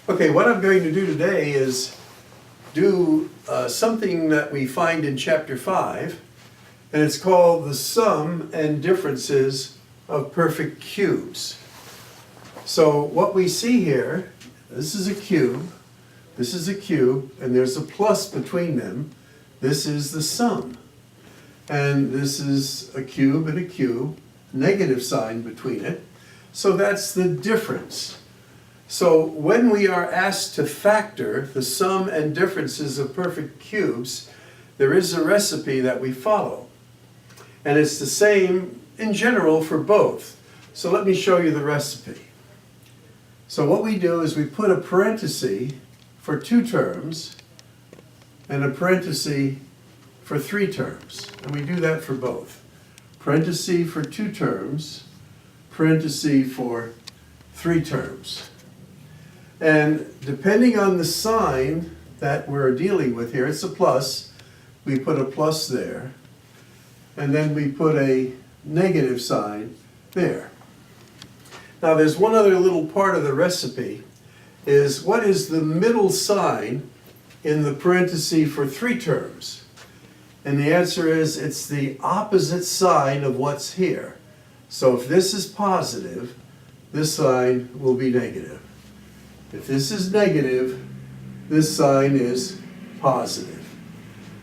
Okay, what I'm going to do today is do something that we find in Chapter 5, and it's called the sum and differences of perfect cubes. So what we see here, this is a cube, and there's a plus between them. This is the sum. And this is a cube and a cube, negative sign between it. So that's the difference. So when we are asked to factor the sum and differences of perfect cubes, there is a recipe that we follow. And it's the same in general for both. So let me show you the recipe. So what we do is we put a parenthesis for 2 terms and a parenthesis for 3 terms. And we do that for both. Parenthesis for 2 terms, parenthesis for 3 terms. And depending on the sign that we're dealing with here, it's a plus, we put a plus there. And then we put a negative sign there. Now there's one other little part of the recipe, is what is the middle sign in the parenthesis for 3 terms? And the answer is it's the opposite sign of what's here. So if this is positive, this sign will be negative. If this is negative, this sign is positive.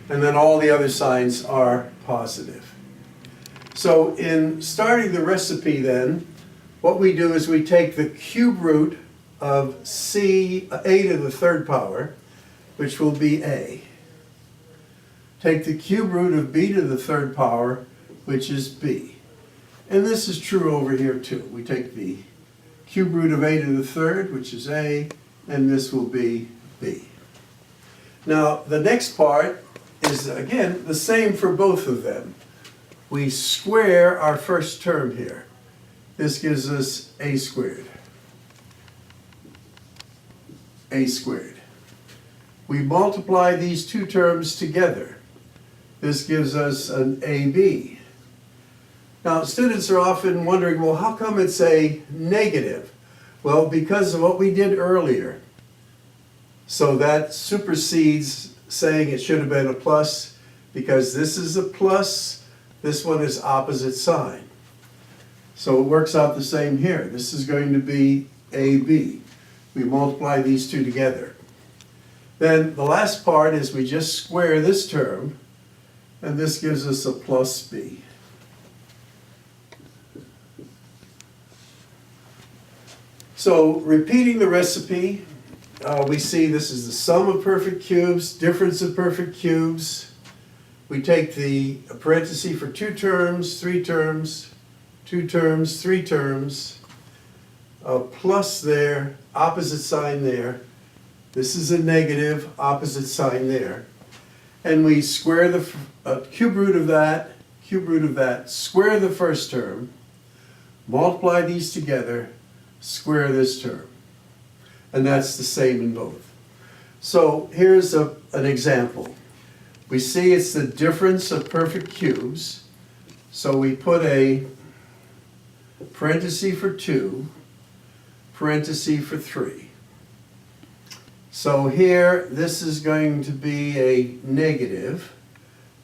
And then all the other signs are positive. So in starting the recipe then, what we do is we take the cube root of a to the 3rd power, which will be a. Take the cube root of b to the 3rd power, which is b. And this is true over here too. We take the cube root of a to the 3rd, which is a, and this will be b. Now the next part is again the same for both of them. We square our first term here. This gives us a squared. A squared. We multiply these 2 terms together. This gives us an AB. Now students are often wondering, well, how come it's a negative? Well, because of what we did earlier. So that supersedes saying it should have been a plus, because this is a plus, this one is opposite sign. So it works out the same here. This is going to be AB. We multiply these 2 together. Then the last part is we just square this term, and this gives us a plus b. So repeating the recipe, we see this is the sum of perfect cubes, difference of perfect cubes. We take the parenthesis for 2 terms, 3 terms, 2 terms, 3 terms, a plus there, opposite sign there. This is a negative, opposite sign there. And we square the cube root of that, square the first term, multiply these together, square this term. And that's the same in both. So here's an example. We see it's the difference of perfect cubes. So we put a parenthesis for 2, parenthesis for 3. So here, this is going to be a negative,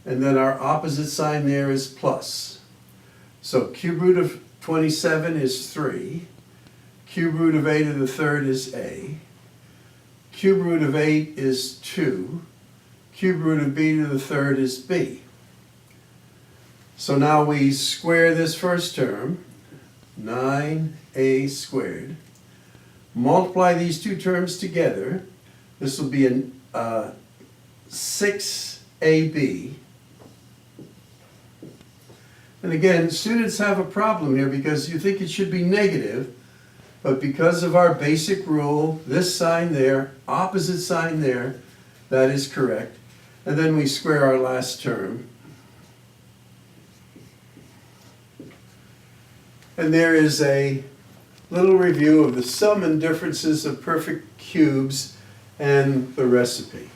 and then our opposite sign there is plus. So cube root of 27 is 3. Cube root of a to the 3rd is a. Cube root of 8 is 2. Cube root of b to the 3rd is b. So now we square this first term, 9a squared. Multiply these 2 terms together. This will be a 6ab. And again, students have a problem here because you think it should be negative, but because of our basic rule, this sign there, opposite sign there, that is correct. And then we square our last term. And there is a little review of the sum and differences of perfect cubes and the recipe.